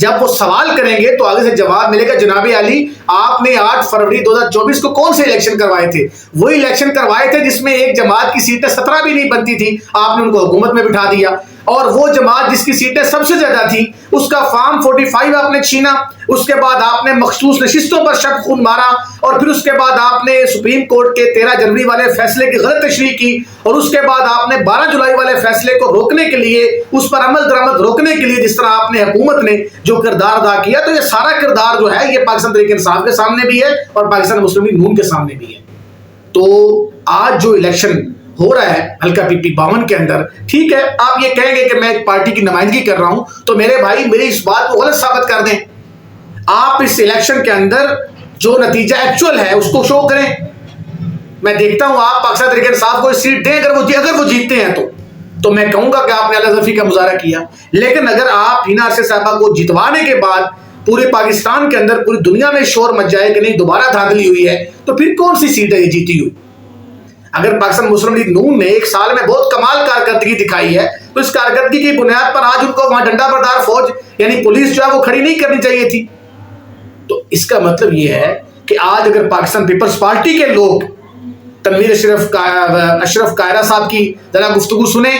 جب وہ سوال کریں گے تو آگے سے جواب ملے گا جناب عالی آپ نے 8 فروری 2024 کو کون سے الیکشن کروائے تھے؟ وہی الیکشن کروائے تھے جس میں ایک جماعت کی سیٹیں 17 بھی نہیں بنتی تھی، آپ نے ان کو حکومت میں بٹھا دیا، اور وہ جماعت جس کی سیٹیں سب سے زیادہ تھی اس کا فارم 45 آپ نے چھینا، اس کے بعد آپ نے مخصوص نشستوں پر شب خون مارا، اور پھر اس کے بعد آپ نے سپریم کورٹ کے 13 جنوری والے فیصلے کی غلط تشریح کی، اور اس کے بعد آپ نے 12 جولائی والے فیصلے کو روکنے کے لیے، اس پر عمل درآمد روکنے کے لیے جس طرح آپ نے حکومت نے جو کردار ادا کیا، تو یہ سارا کردار جو ہے یہ پاکستان تحریک انصاف کے سامنے بھی ہے اور پاکستان مسلم لیگ نون کے سامنے بھی ہے۔ تو آج جو الیکشن ہو رہا ہے حلقہ پی پی 52 کے اندر، ٹھیک ہے آپ یہ کہیں گے کہ میں ایک پارٹی کی نمائندگی کر رہا ہوں، تو میرے بھائی میری اس بات کو غلط ثابت کر دیں، آپ اس الیکشن کے اندر جو نتیجہ ایکچوئل ہے اس کو شو کریں، میں دیکھتا ہوں آپ پاکستان تحریک انصاف کو سیٹ دیں، اگر وہ جیتتے ہیں تو میں کہوں گا کہ آپ نے اعلیٰ ظفری کا مظاہرہ کیا، لیکن اگر آپ ہینا عرشد صاحبہ کو جتوانے کے بعد پورے پاکستان کے اندر پوری دنیا میں شور مچ جائے کہ نہیں دوبارہ دھاندلی ہوئی ہے، تو پھر کون سی سیٹ ہے یہ جیتی ہوئی؟ اگر پاکستان مسلم لیگ نون نے ایک سال میں بہت کمال کارکردگی دکھائی ہے تو اس کارکردگی کی بنیاد پر آج ان کو وہاں ڈنڈا بردار فوج یعنی پولیس جو ہے وہ کھڑی نہیں کرنی چاہیے تھی۔ تو اس کا مطلب یہ ہے کہ آج اگر پاکستان پیپلز پارٹی کے لوگ تنویر اشرف قائرہ صاحب کی ذرا گفتگو سنیں،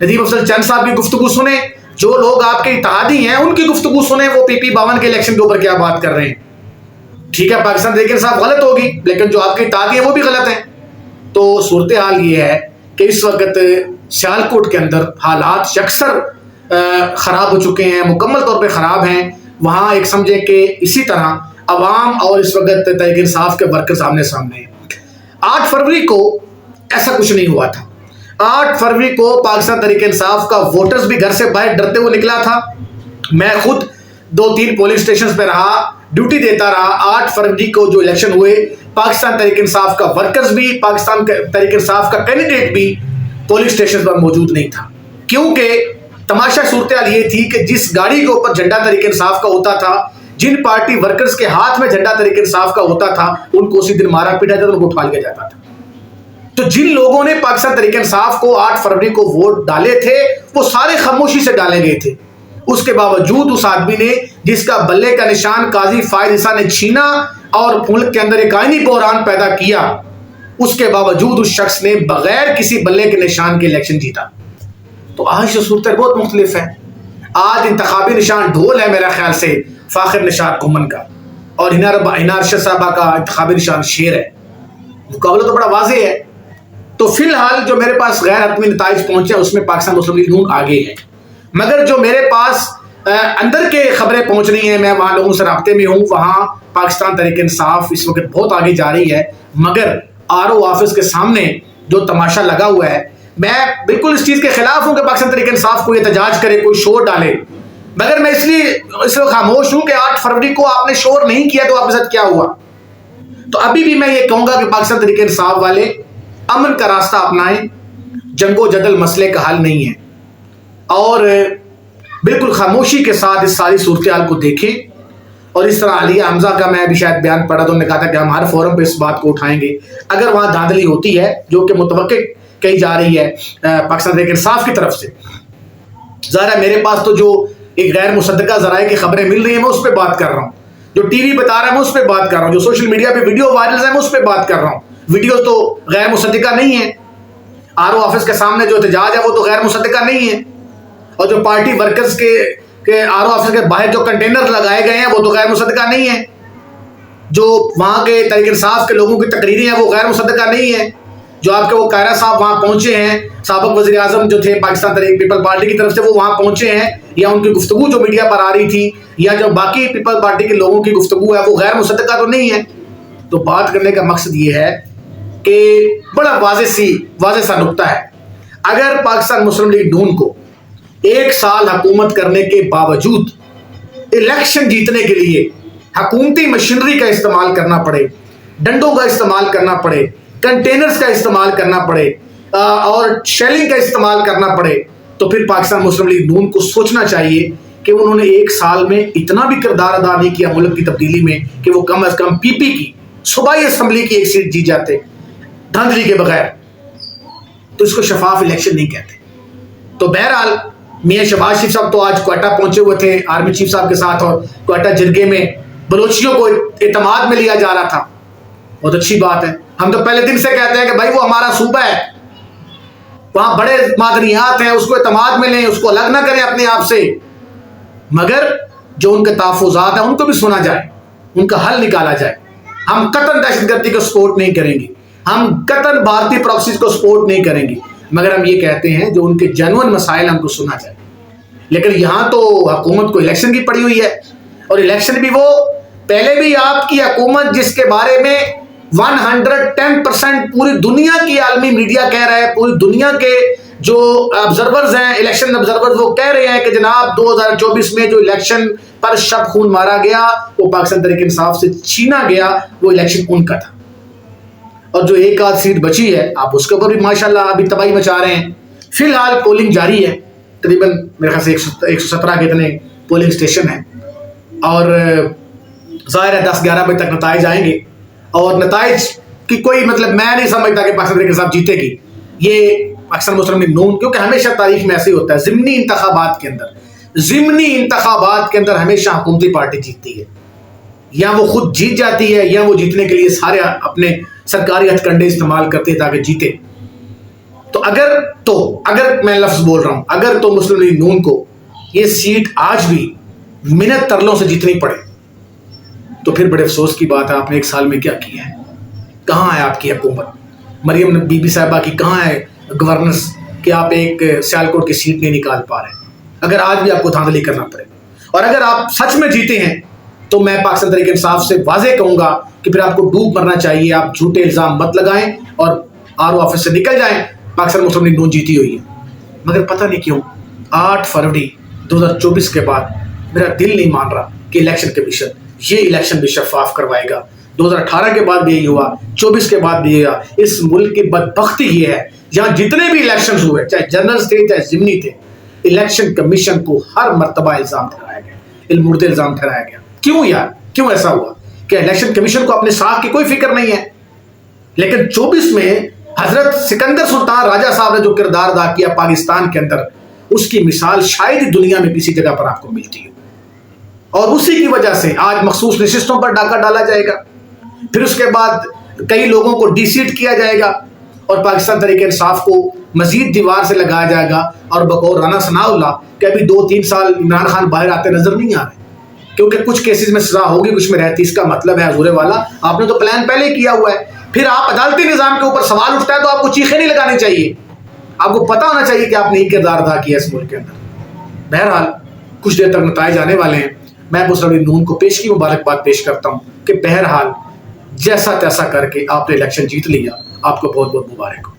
ندیم افضل چند صاحب کی گفتگو سنیں، جو لوگ آپ کے اتحادی ہیں ان کی گفتگو سنیں، وہ پی پی 52 کے الیکشن کے اوپر کیا بات کر رہے ہیں۔ ٹھیک ہے پاکستان تحریک انصاف غلط ہوگی، لیکن جو آپ کے اتحادی ہیں وہ بھی غلط ہیں۔ تو صورتحال یہ ہے کہ اس وقت سیالکوٹ کے اندر حالات یکسر خراب ہو چکے ہیں، مکمل طور پہ خراب ہیں، وہاں ایک سمجھے کہ اسی طرح عوام اور اس وقت تحریک انصاف کے ورکر سامنے ہیں۔ 8 فروری کو ایسا کچھ نہیں ہوا تھا، 8 فروری کو پاکستان تحریک انصاف کا ووٹرز بھی گھر سے باہر ڈرتے ہوئے نکلا تھا، میں خود 2-3 پولنگ سٹیشنز پہ رہا، ڈیوٹی دیتا رہا۔ 8 فروری کو جو الیکشن ہوئے پاکستان تحریک انصاف کا ورکرز بھی، پاکستان تحریک انصاف کا کینڈیڈیٹ بھی پولنگ سٹیشنز پر موجود نہیں تھا، کیونکہ تماشا صورتحال یہ تھی کہ جس گاڑی کے اوپر جھنڈا تحریک انصاف کا ہوتا تھا، جن پارٹی ورکرز کے ہاتھ میں جھنڈا تحریک انصاف کا ہوتا تھا، ان کو اسی دن مارا پیٹا جاتا، ان کو اٹھا لیا جاتا تھا۔ تو جن لوگوں نے پاکستان تحریک انصاف کو 8 فروری کو ووٹ ڈالے تھے وہ سارے خاموشی سے ڈالے گئے تھے، اس کے باوجود اس آدمی نے جس کا بلے کا نشان قاضی فائز عیسیٰ نے چھینا اور ملک کے اندر ایک آئینی بحران پیدا کیا، اس کے باوجود اس شخص نے بغیر کسی بلے کے نشان کے الیکشن جیتا۔ تو آج صورتحال بہت مختلف ہے، آج انتخابی نشان ڈھول ہے میرا خیال سے فاخر نشاد گھمن کا، اور ہینا عرشد صاحبہ کا انتخابی نشان شیر ہے، مقابلہ تو بڑا واضح ہے۔ تو فی الحال جو میرے پاس غیر حتمی نتائج پہنچے اس میں پاکستان مسلم لیگ نون آگے ہے، مگر جو میرے پاس اندر کے خبریں پہنچ رہی ہیں، میں وہاں لوگوں سے رابطے میں ہوں، وہاں پاکستان تحریک انصاف اس وقت بہت آگے جا رہی ہے، مگر RO آفس کے سامنے جو تماشا لگا ہوا ہے، میں بالکل اس چیز کے خلاف ہوں کہ پاکستان تحریک انصاف کو احتجاج کرے، کوئی شور ڈالے، مگر میں اس لیے اس وقت خاموش ہوں کہ 8 فروری کو آپ نے شور نہیں کیا تو آپ کے ساتھ کیا ہوا۔ تو ابھی بھی میں یہ کہوں گا کہ پاکستان تحریک انصاف والے امن کا راستہ اپنائیں، جنگ و جدل مسئلے کا حل نہیں ہے، اور بالکل خاموشی کے ساتھ اس ساری صورتحال کو دیکھیں۔ اور اس طرح علیہ حمزہ کا میں ابھی شاید بیان پڑھا تو انہوں نے کہا تھا کہ ہم ہر فورم پہ اس بات کو اٹھائیں گے، اگر وہاں دھاندلی ہوتی ہے جو کہ متوقع کہی جا رہی ہے پاکستان تحریک انصاف کی طرف سے، ظاہر ہے میرے پاس تو جو ایک غیر مصدقہ ذرائع کی خبریں مل رہی ہیں میں اس پہ بات کر رہا ہوں، جو ٹی وی بتا رہا ہے میں اس پہ بات کر رہا ہوں، جو سوشل میڈیا پہ ویڈیو وائرل ہے میں اس پہ بات کر رہا ہوں، ویڈیوز تو غیر مصدقہ نہیں ہیں، RO آفس کے سامنے جو احتجاج ہے وہ تو غیر مصدقہ نہیں ہے، اور جو پارٹی ورکرز کے RO آفس کے باہر جو کنٹینر لگائے گئے ہیں وہ تو غیر مصدقہ نہیں ہیں، جو وہاں کے تحریک انصاف کے لوگوں کی تقریریں ہیں وہ غیر مصدقہ نہیں ہیں، جو آپ کے وہ قائرہ صاحب وہاں پہنچے ہیں، سابق وزیر اعظم جو تھے پاکستان تحریک پیپل پارٹی کی طرف سے وہ وہاں پہنچے ہیں، یا ان کی گفتگو جو میڈیا پر آ رہی تھی، یا جو باقی پیپل پارٹی کے لوگوں کی گفتگو ہے وہ غیر مصدقہ تو نہیں ہے۔ تو بات کرنے کا مقصد یہ ہے کہ بڑا واضح سا نقطہ ہے، اگر پاکستان مسلم لیگ نون کو 1 سال حکومت کرنے کے باوجود الیکشن جیتنے کے لیے حکومتی مشینری کا استعمال کرنا پڑے، ڈنڈوں کا استعمال کرنا پڑے، کنٹینرز کا استعمال کرنا پڑے، اور شیلنگ کا استعمال کرنا پڑے، تو پھر پاکستان مسلم لیگ نون کو سوچنا چاہیے کہ انہوں نے 1 سال میں اتنا بھی کردار ادا نہیں کیا ملک کی تبدیلی میں کہ وہ کم از کم PP کی صوبائی اسمبلی کی 1 سیٹ جیت جاتے دھاندلی کے بغیر۔ تو اس کو شفاف الیکشن نہیں کہتے۔ تو بہرحال میاں شہباز شریف صاحب تو آج کوئٹہ پہنچے ہوئے تھے آرمی چیف صاحب کے ساتھ، اور کوئٹہ جرگے میں بلوچیوں کو اعتماد میں لیا جا رہا تھا. بہت اچھی بات ہے. ہم تو پہلے دن سے کہتے ہیں کہ بھائی وہ ہمارا صوبہ ہے، وہاں بڑے معدنیات ہیں، اس کو اعتماد میں لیں، اس کو الگ نہ کریں اپنے آپ سے. مگر جو ان کے تحفظات ہیں ان کو بھی سنا جائے، ان کا حل نکالا جائے. ہم قطعاً دہشت گردی کو سپورٹ نہیں کریں گے، ہم قطعاً بھارتی پراکسیز کو سپورٹ نہیں کریں گے، مگر ہم یہ کہتے ہیں جو ان کے جینوئن مسائل ہم کو سنا جائے. لیکن یہاں تو حکومت کو الیکشن کی پڑی ہوئی ہے، اور الیکشن بھی وہ پہلے بھی آپ کی حکومت جس کے بارے میں 110% پوری دنیا کی عالمی میڈیا کہہ رہا ہے، پوری دنیا کے جو آبزرورز ہیں، الیکشن آبزرورز، وہ کہہ رہے ہیں کہ جناب 2024 میں جو الیکشن پر شب خون مارا گیا وہ پاکستان تحریک انصاف سے چھینا گیا، وہ الیکشن ان کا تھا. اور جو ایک آدھ سیٹ بچی ہے آپ اس کے اوپر بھی ماشاءاللہ ابھی تباہی مچا رہے ہیں. فی الحال پولنگ جاری ہے، تقریباً میرے خیال سے 117 کے اتنے پولنگ اسٹیشن ہیں، اور ظاہر ہے 10-11 بجے تک نتائج آئیں گے. اور نتائج کی کوئی مطلب میں نہیں سمجھتا کہ پاکستان تحریک انصاف جیتے گی. یہ پاکستان مسلم لیگ نون، کیونکہ ہمیشہ تاریخ میں ایسے ہی ہوتا ہے، ضمنی انتخابات کے اندر ہمیشہ حکومتی پارٹی جیتتی ہے، یا وہ خود جیت جاتی ہے یا وہ جیتنے کے لیے سارے اپنے سرکاری ہتھ کنڈے استعمال کرتے ہیں تاکہ جیتے. تو اگر میں لفظ بول رہا ہوں، اگر تو مسلم لیگ نون کو یہ سیٹ آج بھی منت ترلوں سے جیتنی پڑے تو پھر بڑے افسوس کی بات ہے آپ نے ایک سال میں کیا کیا ہے. کہاں ہے آپ کی حکومت؟ مریم بی بی صاحبہ کی کہاں ہے گورننس کہ آپ ایک سیالکوٹ کی سیٹ نہیں نکال پا رہے؟ اگر آج بھی آپ کو دھاندلی کرنا پڑے، اور اگر آپ سچ میں جیتے ہیں تو میں پاکستان تحریک انصاف سے واضح کہوں گا کہ پھر آپ کو ڈوب مرنا چاہیے. آپ جھوٹے الزام مت لگائیں اور RO آفس سے نکل جائیں. پاکستان مسلم لیگ نون جیتی ہوئی ہے، مگر پتہ نہیں کیوں 8 فروری 2024 کے بعد میرا دل نہیں مان رہا کہ الیکشن کمیشن یہ الیکشن بھی شفاف کروائے گا. 2018 کے بعد بھی یہی ہوا، 24 کے بعد بھی یہی ہوا. اس ملک کی بدبختی یہ ہے یہاں جتنے بھی الیکشنز ہوئے، چاہے جنرل تھے چاہے ضمنی تھے، الیکشن کمیشن کو ہر مرتبہ الزام ٹھہرایا گیا، علمردِ الزام ٹھہرایا گیا. کیوں یار، کیوں ایسا ہوا کہ الیکشن کمیشن کو اپنے ساتھ کی کوئی فکر نہیں ہے؟ لیکن 24 میں حضرت سکندر سلطان راجہ صاحب نے جو کردار ادا کیا پاکستان کے اندر، اس کی مثال شاید ہی دنیا میں کسی جگہ پر آپ کو ملتی ہو. اور اسی کی وجہ سے آج مخصوص نشستوں پر ڈاکہ ڈالا جائے گا، پھر اس کے بعد کئی لوگوں کو ڈی سیٹ کیا جائے گا، اور پاکستان تحریک انصاف کو مزید دیوار سے لگایا جائے گا. اور بقول رانا ثناء اللہ کہ ابھی 2-3 سال عمران خان باہر آتے نظر نہیں آ رہے، کیونکہ کچھ کیسز میں سزا ہوگی، کچھ میں رہتی. اس کا مطلب ہے حضور والا آپ نے تو پلان پہلے ہی کیا ہوا ہے. پھر آپ عدالتی نظام کے اوپر سوال اٹھتا ہے تو آپ کو چیخیں نہیں لگانی چاہیے، آپ کو پتہ ہونا چاہیے کہ آپ نے ایک کردار ادا کیا اس ملک کے اندر. بہرحال کچھ دیر تک نتائج آنے والے ہیں. میں مسلم لیگ نون کو پیش کی مبارکباد پیش کرتا ہوں کہ بہرحال جیسا تیسا کر کے آپ نے الیکشن جیت لیا، آپ کو بہت بہت مبارک ہو.